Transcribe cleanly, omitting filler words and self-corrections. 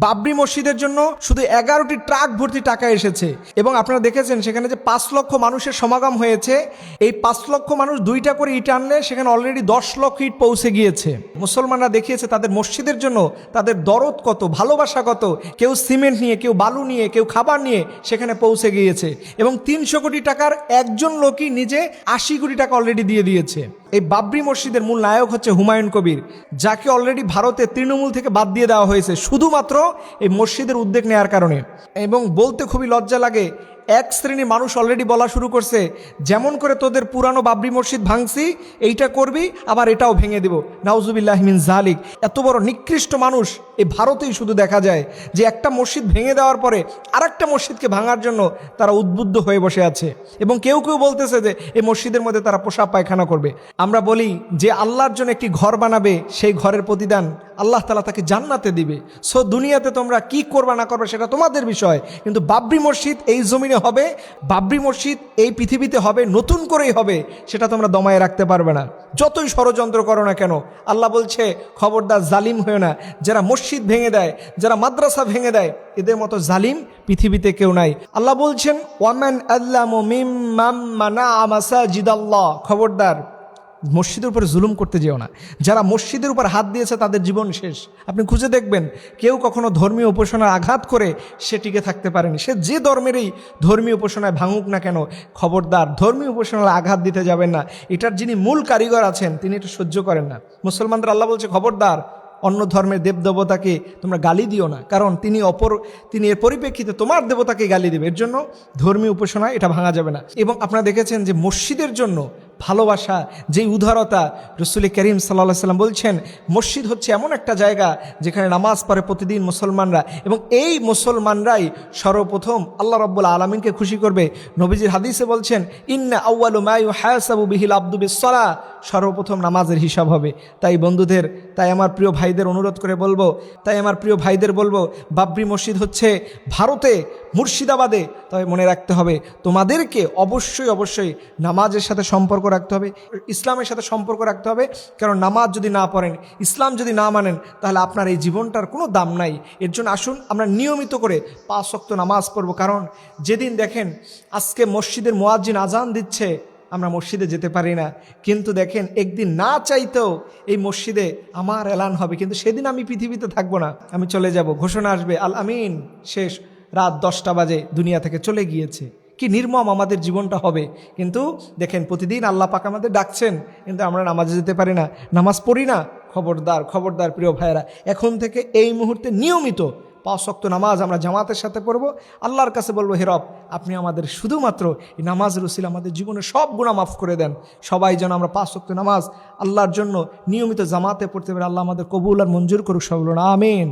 বাবরি মসজিদের জন্য শুধু 11টি ট্রাক ভর্তি টাকা এসেছে এবং আপনারা দেখেছেন সেখানে যে 5 লক্ষ মানুষের সমাগম হয়েছে। এই 5 লক্ষ মানুষ 2টা করে ইট আনলে সেখানে অলরেডি 10 লক্ষ ইট পৌঁছে গিয়েছে। মুসলমানরা দেখিয়েছে তাদের মসজিদের জন্য তাদের দরদ কত, ভালোবাসা কত। কেউ সিমেন্ট নিয়ে, কেউ বালু নিয়ে, কেউ খাবার নিয়ে সেখানে পৌঁছে গিয়েছে এবং 300 কোটি টাকার একজন লোকই নিজে 80 কোটি টাকা অলরেডি দিয়ে দিয়েছে। এই বাবরি মসজিদের মূল নায়ক হচ্ছে হুমায়ুন কবির, যাকে অলরেডি ভারতে তৃণমূল থেকে বাদ দিয়ে দেওয়া হয়েছে শুধুমাত্র এই মসজিদের উদ্যোগ নেওয়ার কারণে। এবং বলতে খুবই লজ্জা লাগে, এক শ্রেণীর মানুষ অলরেডি বলা শুরু করছে, যেমন করে তোদের পুরানো বাবরি মসজিদ ভাঙছি এইটা করবি, আবার এটাও ভেঙে দেব। নাউজুবিল্লাহ মিন জালিক। এত বড় নিকৃষ্ট মানুষ এই ভারতেই শুধু দেখা যায়, যে একটা মসজিদ ভেঙে দেওয়ার পরে আরেকটা মসজিদকে ভাঙার জন্য তারা উদ্বুদ্ধ হয়ে বসে আছে এবং কেউ কেউ বলতেছে যে এই মসজিদের মধ্যে তারা পোশাক পায়খানা করবে। আমরা বলি যে আল্লাহর জন্য একটি ঘর বানাবে, সেই ঘরের প্রতিদান আল্লাহ তাআলা তাকে জান্নাতে দিবে। সো দুনিয়াতে তোমরা কি করবা না করবে সেটা তোমাদের বিষয়, কিন্তু বাবরি মসজিদ এই জমিনে হবে, বাবরি মসজিদ এই পৃথিবীতে হবে, নতুন করেই হবে, সেটা তোমরা দমায়ে রাখতে পারবে না, যতই ষড়যন্ত্র করো না কেন। আল্লাহ বলছে খবরদার জালিম হয়েও না। যারা মসজিদ ভেঙে দেয়, যারা মাদ্রাসা ভেঙে দেয়, এদের মতো জালিম পৃথিবীতে কেউ নাই। আল্লাহ বলছেন ওয়ামান আল্লামু মিম্মান মানাআ মাসাজিদাল্লাহ, খবরদার মসজিদের উপরে জুলুম করতে যেও না। যারা মসজিদের উপর হাত দিয়েছে তাদের জীবন শেষ। আপনি খুঁজে দেখবেন কেউ কখনো ধর্মীয় উপাসনার আঘাত করে সে টিকে থাকতে পারেনি। সে যে ধর্মেরই ধর্মীয় উপাসনায় ভাঙুক না কেন, খবরদার ধর্মীয় উপাসনার আঘাত দিতে যাবেন না। এটার যিনি মূল কারিগর আছেন তিনি এটা সহ্য করেন না। মুসলমানদের আল্লাহ বলছে খবরদার অন্য ধর্মের দেবদেবতাকে তোমরা গালি দিও না, কারণ তিনি এর পরিপ্রেক্ষিতে তোমার দেবতাকে গালি দেবে। এর জন্য ধর্মীয় উপাসনা এটা ভাঙা যাবে না। এবং আপনারা দেখেছেন যে মসজিদের জন্য ভালোবাসা, যেই উদারতা, রাসূল করিম সাল্লাল্লাহু আলাইহি ওয়াসাল্লাম বলছেন মসজিদ হচ্ছে এমন একটা জায়গা যেখানে নামাজ পড়ে প্রতিদিন মুসলমানরা, এবং এই মুসলমানরাই সর্বপ্রথম আল্লাহ রাব্বুল আলামিনকে খুশি করবে। নবীজির হাদিসে বলছেন ইন্না আউয়ালু মা ইউহাসাবু বিহিল আবদু বিসসালাহ, সর্বপ্রথম নামাজের হিসাব হবে। তাই বন্ধুদের, তাই আমার প্রিয় ভাইদের অনুরোধ করে বলবো, বাবরি মসজিদ হচ্ছে ভারতে মুর্শিদাবাদে। তবে মনে রাখতে হবে তোমাদেরকে অবশ্যই নামাজের সাথে সম্পর্ক রাখতে হবে, ইসলামের সাথে সম্পর্ক রাখতে হবে। কারণ নামাজ যদি না পড়েন, ইসলাম যদি না মানেন, তাহলে আপনার এই জীবনটার কোনো দাম নাই। এর জন্য আসুন আমরা নিয়মিত করে 5 ওয়াক্ত নামাজ পড়ব। কারণ যেদিন দেখেন আজকে মসজিদের মুয়াজ্জিন আজান দিচ্ছে, আমরা মসজিদে যেতে পারি না, কিন্তু দেখেন একদিন না চাইতেও এই মসজিদে আমার এলান হবে, কিন্তু সেদিন আমি পৃথিবীতে থাকবো না, আমি চলে যাব। ঘোষণা আসবে আল আমিন, শেষ, রাত 10টা বাজে দুনিয়া থেকে চলে গিয়েছে। কি নির্মম আমাদের জীবনটা হবে। কিন্তু দেখেন প্রতিদিন আল্লাহ পাক আমাদের ডাকছেন, কিন্তু আমরা নামাজে যেতে পারি না, নামাজ পড়ি না। খবরদার প্রিয় ভাইয়েরা, এখন থেকে এই মুহূর্তে নিয়মিত 5 ওয়াক্ত নামাজ আমরা জামাতের সাথে পড়ব। আল্লাহর কাছে বলবো, হে রব, আপনি আমাদের শুধুমাত্র এই নামাজের উসিলা আমাদের জীবনের সব গুনাহ মাফ করে দেন। সবাই যেন আমরা 5 ওয়াক্ত নামাজ আল্লাহর জন্য নিয়মিত জামাতে পড়তে পারি। আল্লাহ আমাদের কবুল আর মঞ্জুর করুক। সব বলুন আমিন।